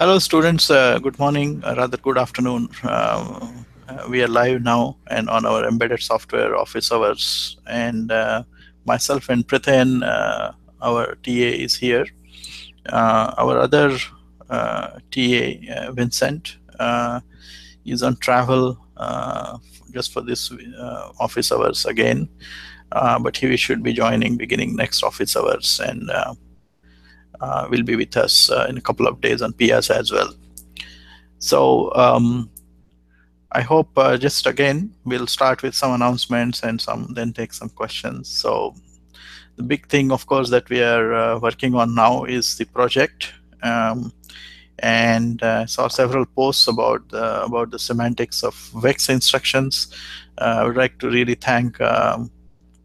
Hello, students. Good morning, rather good afternoon. We are live now and on our embedded software office hours. And myself and Prithan, our TA, is here. Our other TA, Vincent, is on travel just for this office hours again. But he should be joining beginning next office hours and will be with us in a couple of days on PIAS as well. So I hope just again, we'll start with some announcements and then take some questions. So the big thing, of course, that we are working on now is the project. And saw several posts about the semantics of VEX instructions. I would like to really thank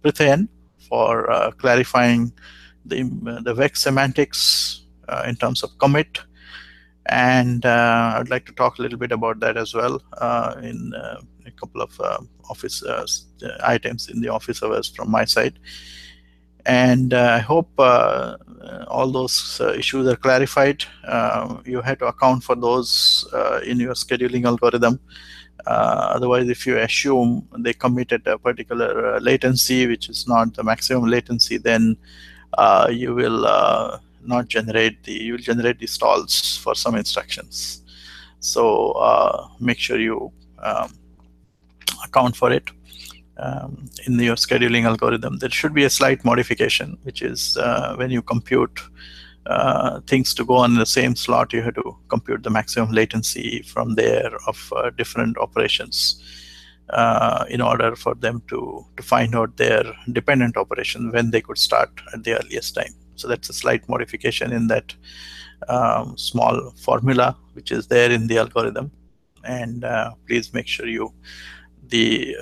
Prithan for clarifying the VEX semantics in terms of commit. And I'd like to talk a little bit about that as well in a couple of office items in the office hours from my side. And I hope all those issues are clarified. You had to account for those in your scheduling algorithm. Otherwise, if you assume they committed a particular latency, which is not the maximum latency, then you will not generate you will generate the stalls for some instructions. So make sure you account for it in your scheduling algorithm. There should be a slight modification, which is when you compute things to go on in the same slot, you have to compute the maximum latency from there of different operations in order for them to find out their dependent operation when they could start at the earliest time. So that's a slight modification in that small formula which is there in the algorithm. And please make sure the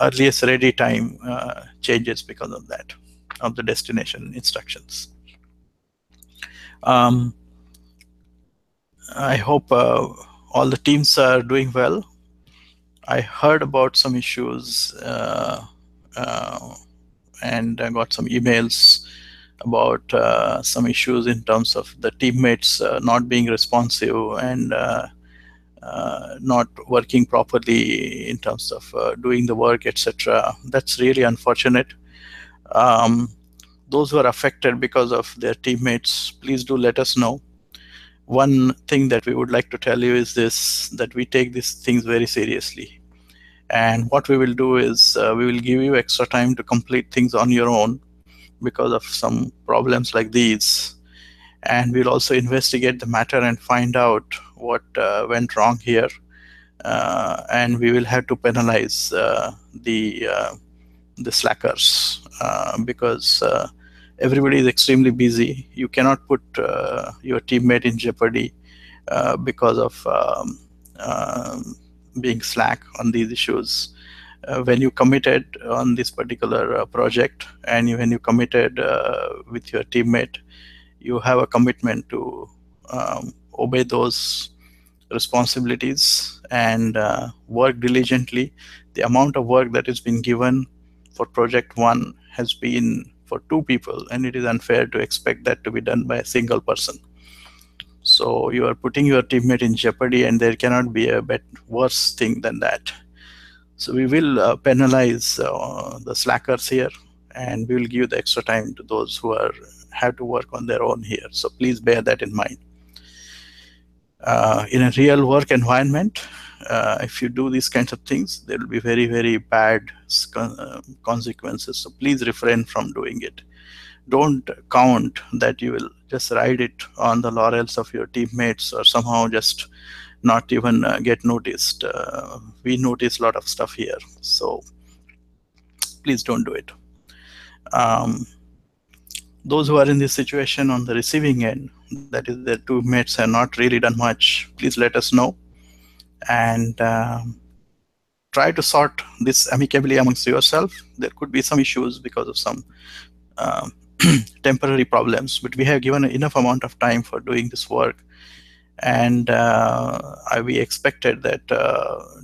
earliest ready time changes because of that, of the destination instructions. I hope all the teams are doing well. I heard about some issues and I got some emails about some issues in terms of the teammates not being responsive and not working properly in terms of doing the work, etc. That's really unfortunate. Those who are affected because of their teammates, please do let us know. One thing that we would like to tell you is this, that we take these things very seriously. And what we will do is we will give you extra time to complete things on your own because of some problems like these. And we'll also investigate the matter and find out what went wrong here. And we will have to penalize the slackers because everybody is extremely busy. You cannot put your teammate in jeopardy because of being slack on these issues. When you committed on this particular project and when you committed with your teammate, you have a commitment to obey those responsibilities and work diligently. The amount of work that has been given for project 1 has been for 2 people, and it is unfair to expect that to be done by a single person. So you are putting your teammate in jeopardy, and there cannot be a worse thing than that. So we will penalize the slackers here, and we will give the extra time to those who have to work on their own here. So please bear that in mind. In a real work environment, if you do these kinds of things, there will be very, very bad consequences. So please refrain from doing it. Don't count that you will just ride it on the laurels of your teammates or somehow just not even get noticed. We notice a lot of stuff here, so please don't do it. Those who are in this situation on the receiving end, that is their teammates have not really done much, please let us know and try to sort this amicably amongst yourself. There could be some issues because of some temporary problems, but we have given enough amount of time for doing this work. And we expected that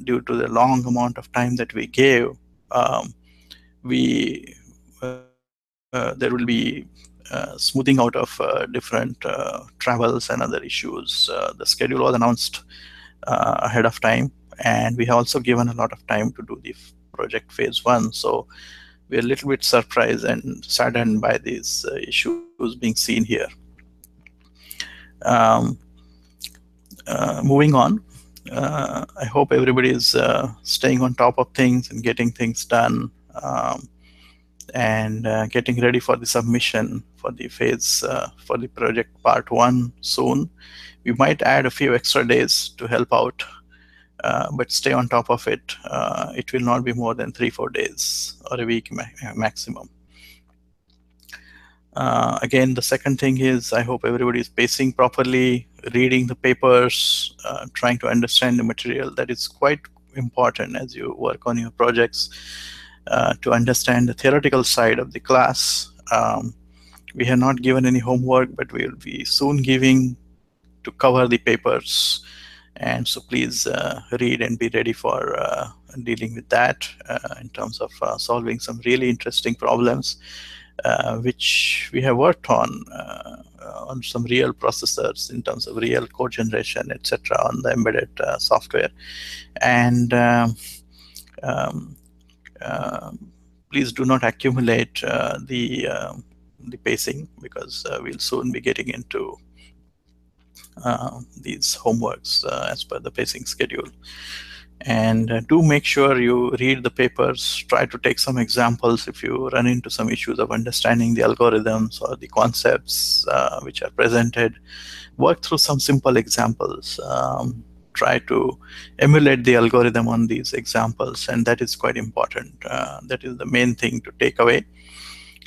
due to the long amount of time that we gave, there will be smoothing out of different travels and other issues. The schedule was announced ahead of time, and we have also given a lot of time to do the project phase 1. So we're a little bit surprised and saddened by these issues being seen here. Um, Moving on, I hope everybody is staying on top of things and getting things done, and getting ready for the submission for the phase for the project part 1 soon. We might add a few extra days to help out, but stay on top of it. It will not be more than 3-4 days or a week maximum. Again, the second thing is I hope everybody is pacing properly, reading the papers, trying to understand the material. That is quite important as you work on your projects, to understand the theoretical side of the class. We have not given any homework, but we will be soon giving to cover the papers. And so please read and be ready for dealing with that in terms of solving some really interesting problems, which we have worked on some real processors in terms of real code generation, etc., on the embedded software. And please do not accumulate the pacing, because we'll soon be getting into these homeworks as per the pacing schedule. And do make sure you read the papers, try to take some examples if you run into some issues of understanding the algorithms or the concepts which are presented. Work through some simple examples. Try to emulate the algorithm on these examples, and that is quite important. That is the main thing to take away.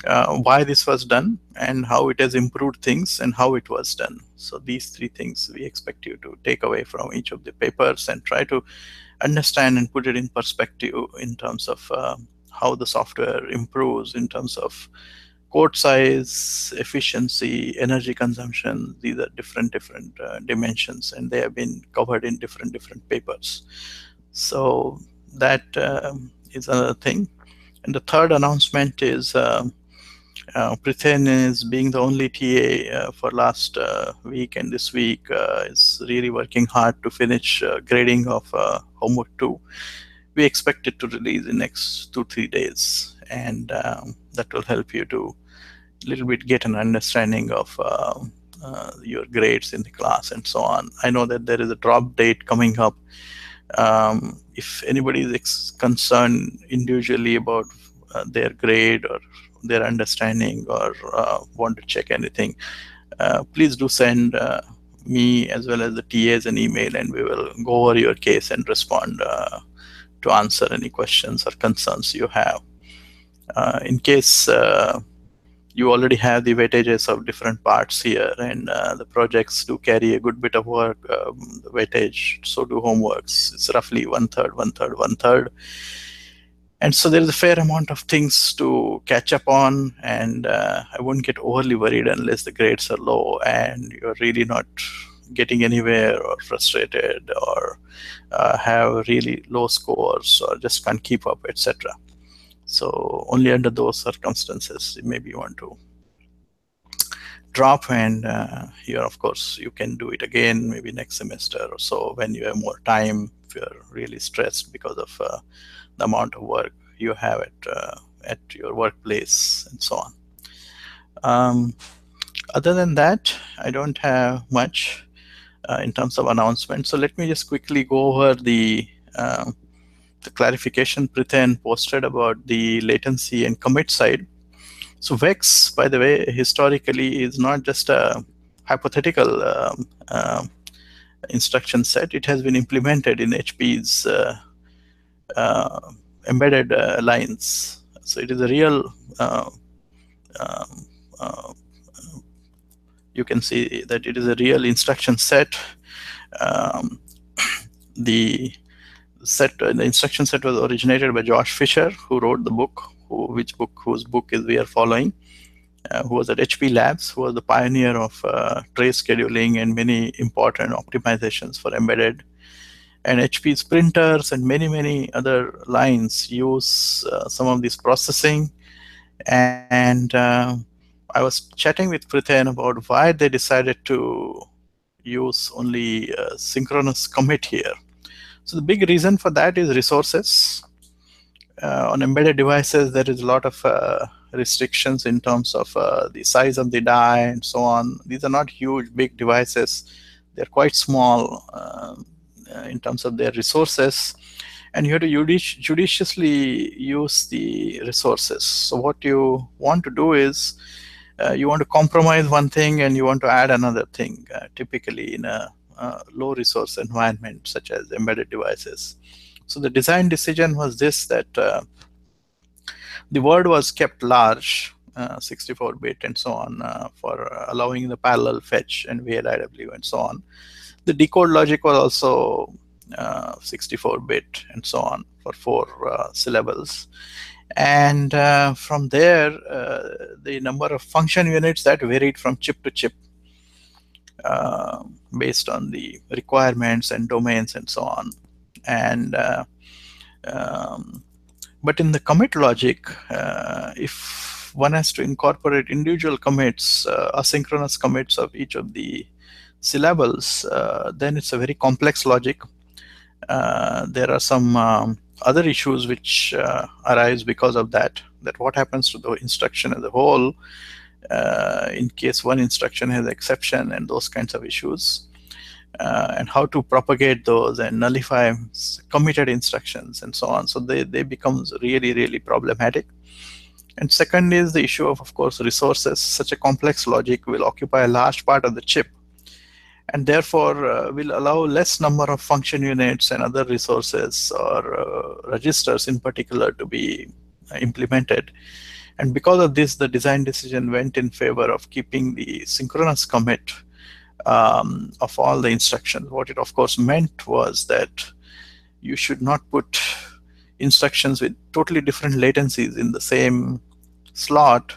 Why this was done and how it has improved things and how it was done. So these 3 things we expect you to take away from each of the papers and try to understand and put it in perspective in terms of how the software improves in terms of code size, efficiency, energy consumption. These are different dimensions, and they have been covered in different papers. So that is another thing. And the third announcement is Prithen is being the only TA for last week, and this week is really working hard to finish grading of homework 2. We expect it to release in next 2-3 days, and that will help you to a little bit get an understanding of your grades in the class and so on. I know that there is a drop date coming up. If anybody is concerned individually about their grade or their understanding or want to check anything, please do send me as well as the TAs an email, and we will go over your case and respond to answer any questions or concerns you have. In case you already have the weightages of different parts here, and the projects do carry a good bit of work, the weightage, so do homeworks. It's roughly 1/3, 1/3, 1/3. And so there's a fair amount of things to catch up on, and I wouldn't get overly worried unless the grades are low and you're really not getting anywhere, or frustrated, or have really low scores, or just can't keep up, etc. So only under those circumstances, maybe you want to drop, and here, of course, you can do it again, maybe next semester or so when you have more time, if you're really stressed because of the amount of work you have at your workplace and so on. Other than that, I don't have much in terms of announcements. So let me just quickly go over the clarification Prithen posted about the latency and commit side. So VEX, by the way, historically is not just a hypothetical instruction set. It has been implemented in HP's embedded lines. So it is a real, you can see that it is a real instruction set. The instruction set was originated by Josh Fisher, who wrote the book, whose book we are following, who was at HP Labs, who was the pioneer of trace scheduling and many important optimizations for embedded. And HP's printers and many other lines use some of this processing. And I was chatting with Prithen about why they decided to use only synchronous commit here. So the big reason for that is resources. On embedded devices, there is a lot of restrictions in terms of the size of the die and so on. These are not huge, big devices. They're quite small in terms of their resources. And you have to judiciously use the resources. So what you want to do is you want to compromise one thing and you want to add another thing, typically in a low resource environment such as embedded devices. So the design decision was this, that the word was kept large, 64-bit and so on, for allowing the parallel fetch and VLIW and so on. The decode logic was also 64-bit and so on for 4 syllables. And from there, the number of function units that varied from chip to chip based on the requirements and domains and so on. And but in the commit logic, if one has to incorporate individual commits, asynchronous commits of each of the syllables, then it's a very complex logic. There are some other issues which arise because of that. That what happens to the instruction as a whole in case one instruction has exception and those kinds of issues. And how to propagate those and nullify committed instructions and so on. So they become really, really problematic. And second is the issue of course, resources. Such a complex logic will occupy a large part of the chip, and therefore will allow less number of function units and other resources or registers in particular to be implemented. And because of this, the design decision went in favor of keeping the synchronous commit of all the instructions. What it of course meant was that you should not put instructions with totally different latencies in the same slot,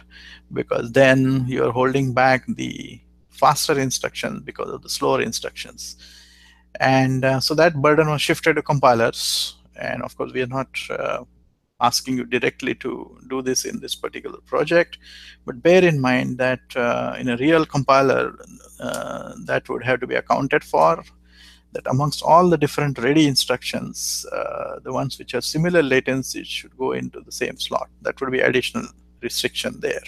because then you're holding back the faster instructions because of the slower instructions. And so that burden was shifted to compilers. And of course, we are not asking you directly to do this in this particular project, but bear in mind that in a real compiler, that would have to be accounted for, that amongst all the different ready instructions, the ones which have similar latencies should go into the same slot. That would be additional restriction there.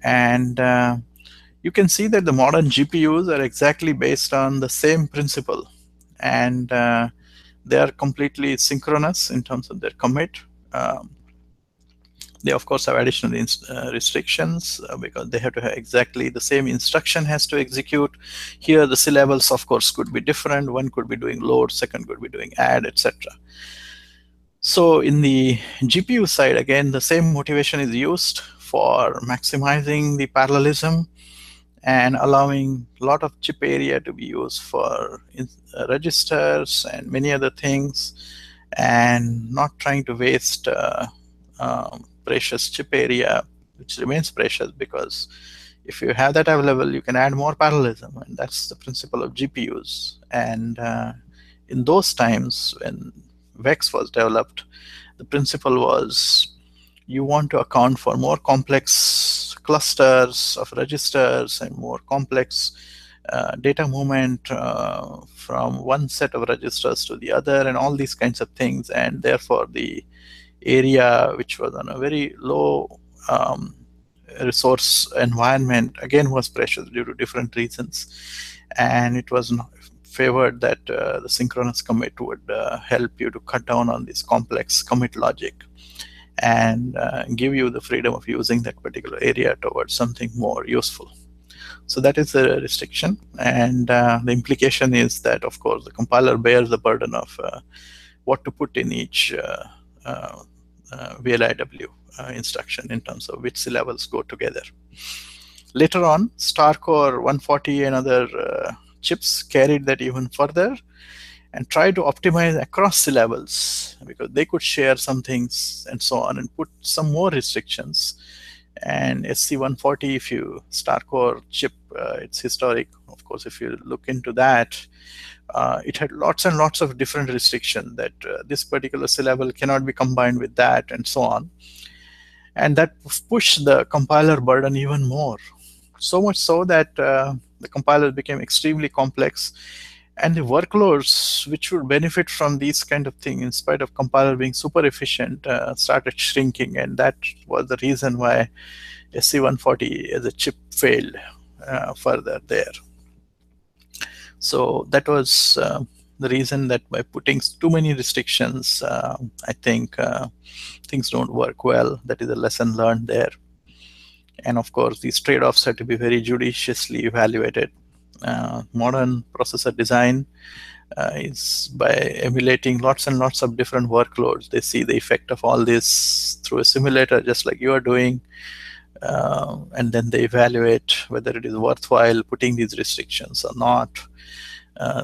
And you can see that the modern GPUs are exactly based on the same principle, and they are completely synchronous in terms of their commit. They of course have additional restrictions because they have to have exactly the same instruction has to execute. Here the syllables of course could be different. One could be doing load, second could be doing add, etc. So in the GPU side, again, the same motivation is used for maximizing the parallelism and allowing a lot of chip area to be used for registers and many other things, and not trying to waste precious chip area, which remains precious, because if you have that available, you can add more parallelism, and that's the principle of GPUs. And in those times when VEX was developed, the principle was you want to account for more complex clusters of registers and more complex data movement from one set of registers to the other and all these kinds of things. And therefore the area which was on a very low resource environment again was precious due to different reasons, and it was favored that the synchronous commit would help you to cut down on this complex commit logic and give you the freedom of using that particular area towards something more useful. So that is the restriction, and the implication is that of course the compiler bears the burden of what to put in each VLIW instruction in terms of which syllables go together. Later on, StarCore 140 and other chips carried that even further and tried to optimize across syllables, because they could share some things and so on, and put some more restrictions. And SC140, if you StarCore chip, it's historic. Of course, if you look into that, it had lots and lots of different restrictions that this particular syllable cannot be combined with that and so on. And that pushed the compiler burden even more. So much so that the compiler became extremely complex, and the workloads which would benefit from these kind of things, in spite of compiler being super efficient, started shrinking. And that was the reason why SC140 as a chip failed further there. So that was the reason that by putting too many restrictions, I think things don't work well. That is a lesson learned there. And of course, these trade-offs have to be very judiciously evaluated. Modern processor design is by emulating lots and lots of different workloads. They see the effect of all this through a simulator, just like you are doing. And then they evaluate whether it is worthwhile putting these restrictions or not.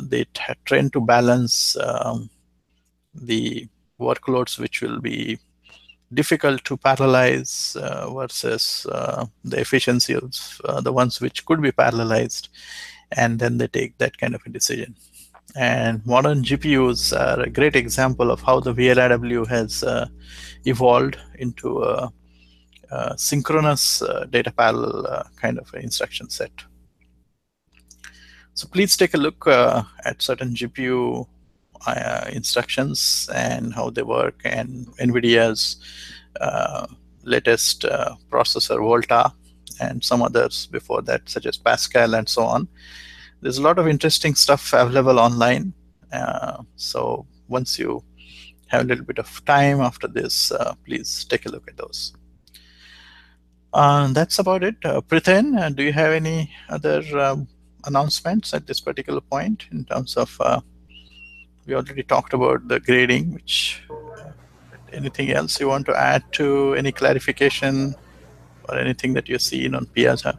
They tend to balance the workloads which will be difficult to parallelize versus the efficiency of the ones which could be parallelized, and then they take that kind of a decision. And modern GPUs are a great example of how the VLIW has evolved into a synchronous data parallel kind of an instruction set. So please take a look at certain GPU instructions and how they work, and NVIDIA's latest processor Volta, and some others before that, such as Pascal and so on. There's a lot of interesting stuff available online. So once you have a little bit of time after this, please take a look at those. That's about it. Prithen, do you have any other announcements at this particular point in terms of, we already talked about the grading, which anything else you want to add to, any clarification or anything that you're seeing on Piazza?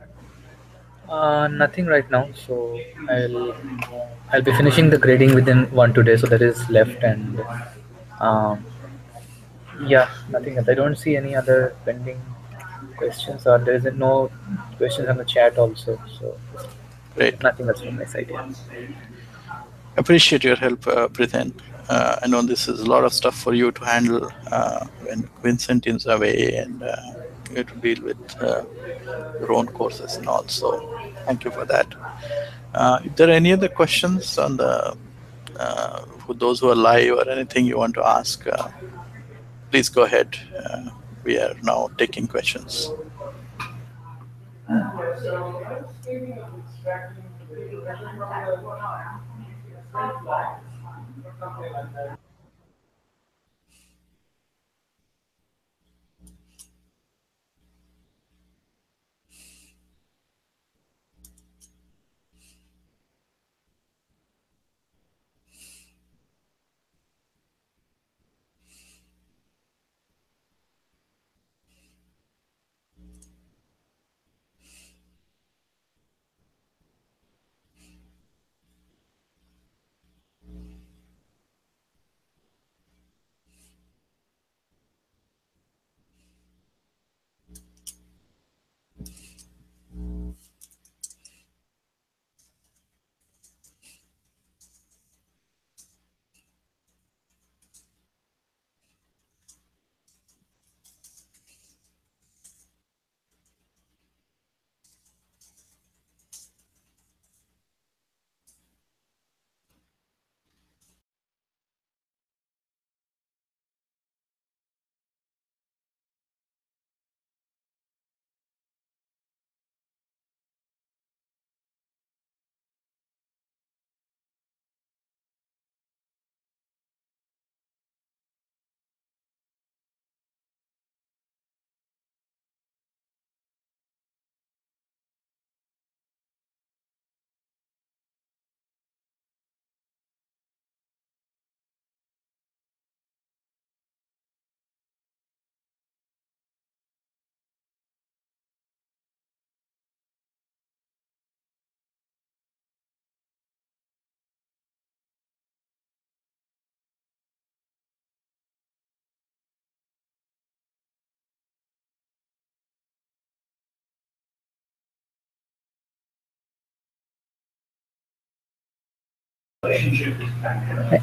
Nothing right now. So I'll be finishing the grading within 1-2 days. So that is left, and yeah, nothing else. I don't see any other pending questions, or there is no questions on the chat also. So Great. nothing else from my side. Yeah. Appreciate your help, Prithen. I know this is a lot of stuff for you to handle when Vincent is away, and you have to deal with your own courses and all. So thank you for that. If there are any other questions on the for those who are live or anything you want to ask, please go ahead. We are now taking questions.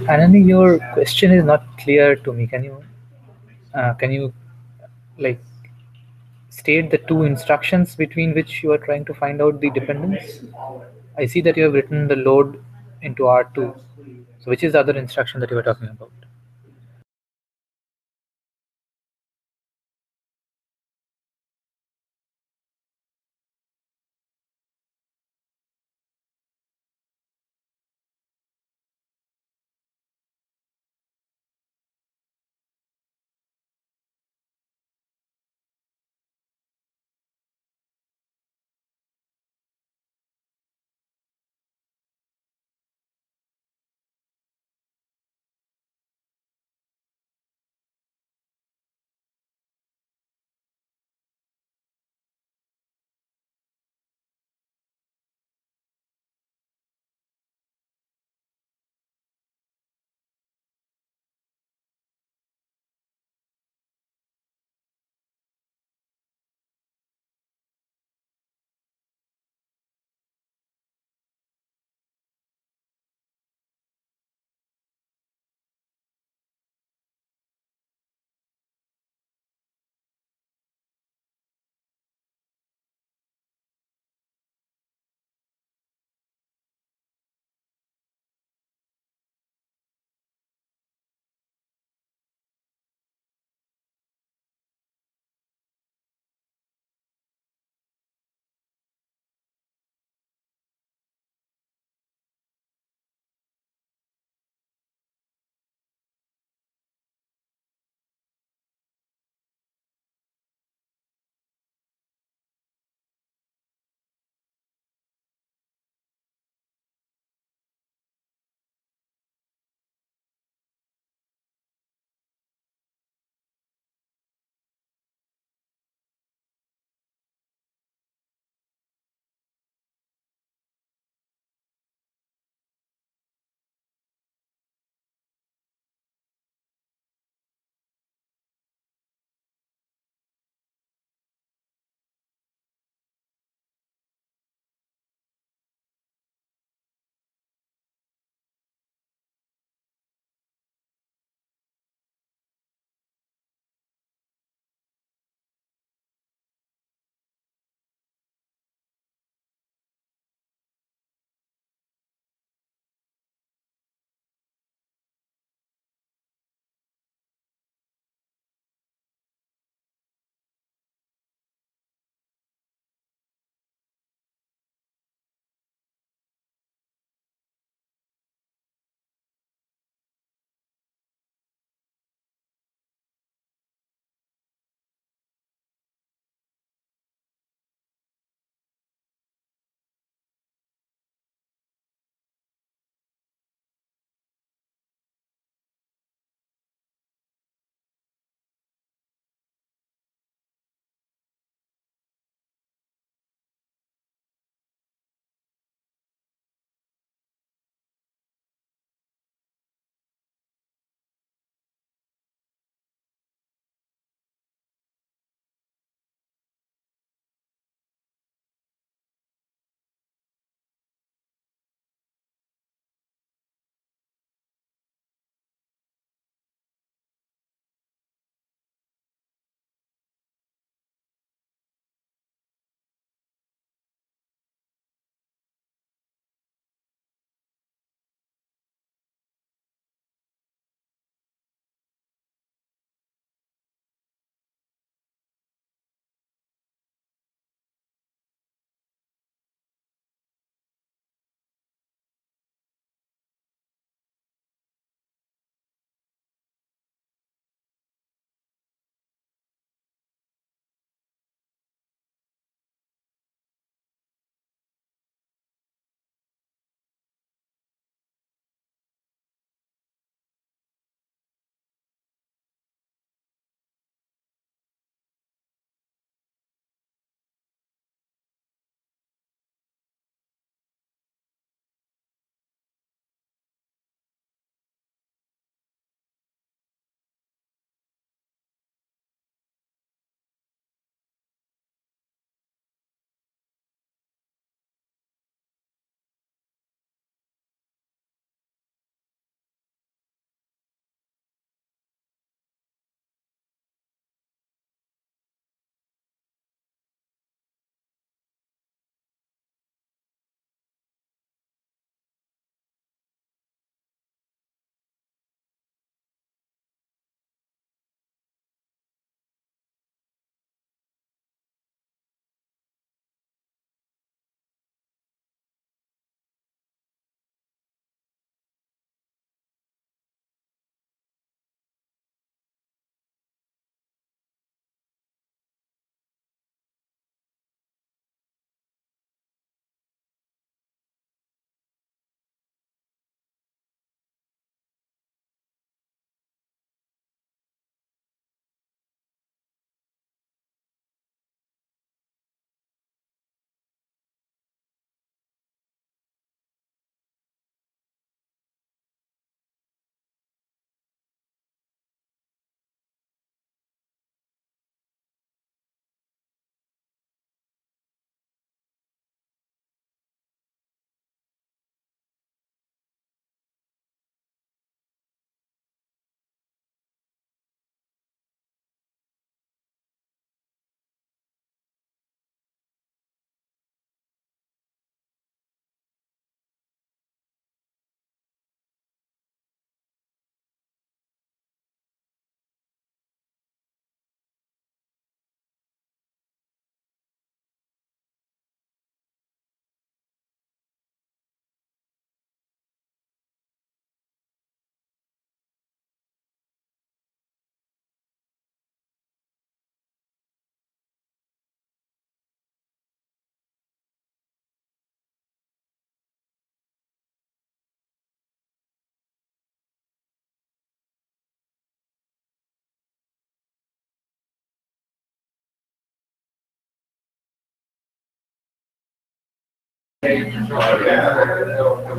Anani, your question is not clear to me. Can you like state the two instructions between which you are trying to find out the dependence? I see that you have written the load into R2. So which is the other instruction that you were talking about?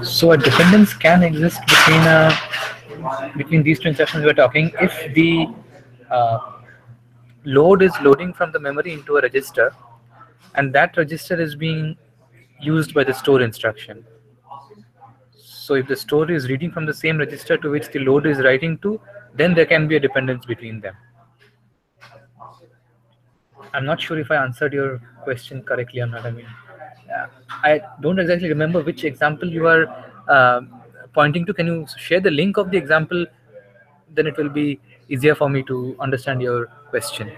So a dependence can exist between these two instructions we're talking if the uh, load is loading from the memory into a register, and that register is being used by the store instruction. So if the store is reading from the same register to which the load is writing to, then there can be a dependence between them. I'm not sure if I answered your question correctly or not. I mean, I don't exactly remember which example you are uh, pointing to. Can you share the link of the example? Then it will be easier for me to understand your question.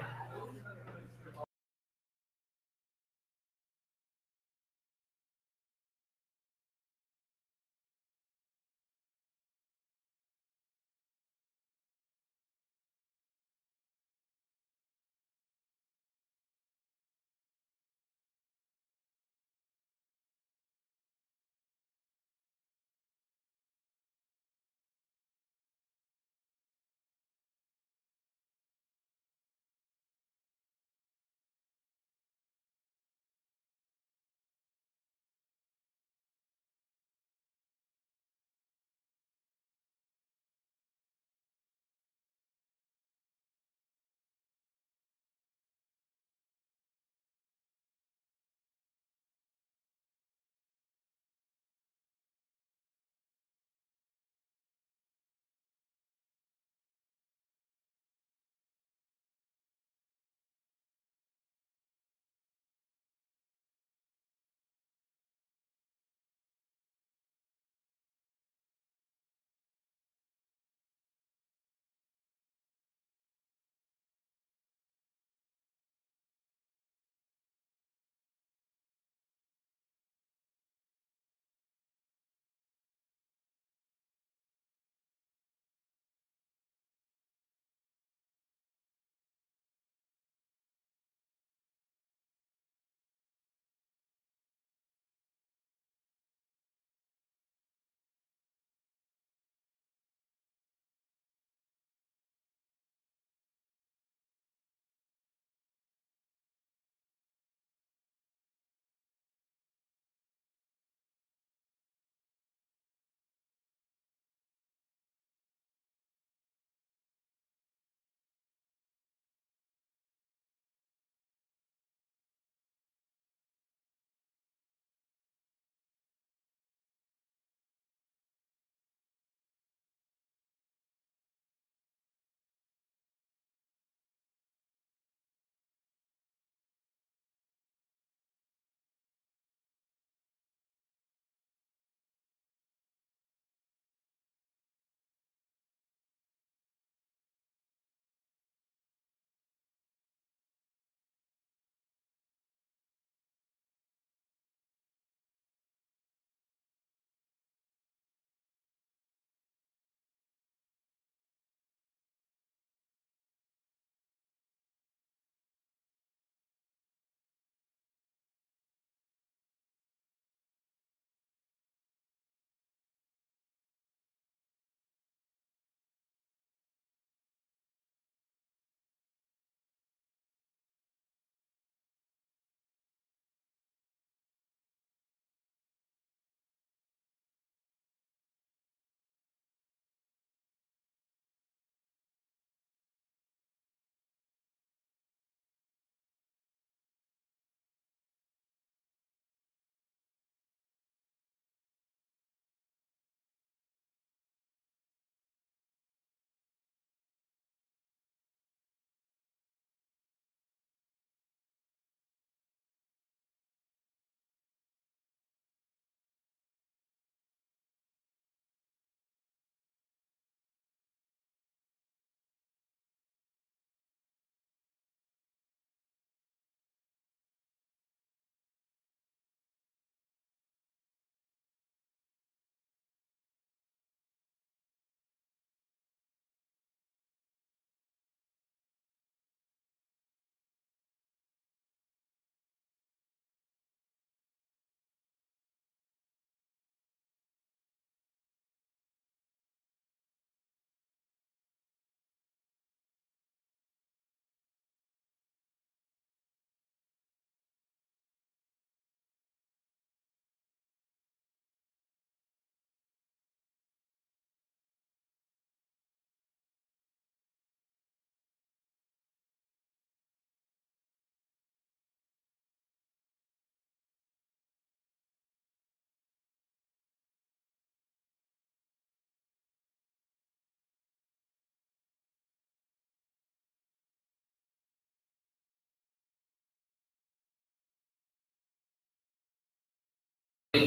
So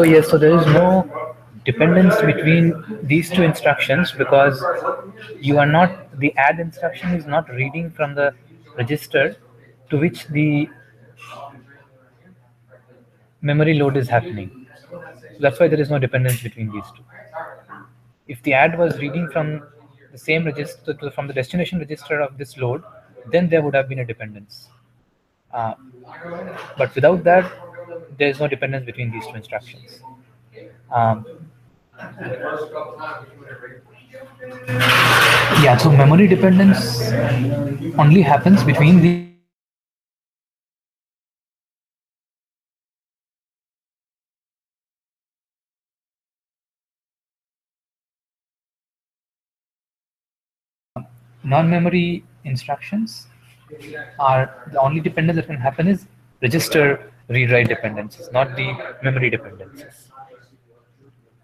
yes, so there is no dependence between these two instructions because you are not, the add instruction is not reading from the register to which the memory load is happening. So that's why there is no dependence between these two. If the add was reading from the same register from the destination register of this load, then there would have been a dependence. Uh, but without that, there is no dependence between these two instructions. Um, yeah, so memory dependence only happens between the non-memory instructions. Are the only dependence that can happen is register read-write dependencies, not the memory dependencies.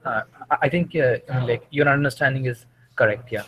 I think like your understanding is correct. Yeah.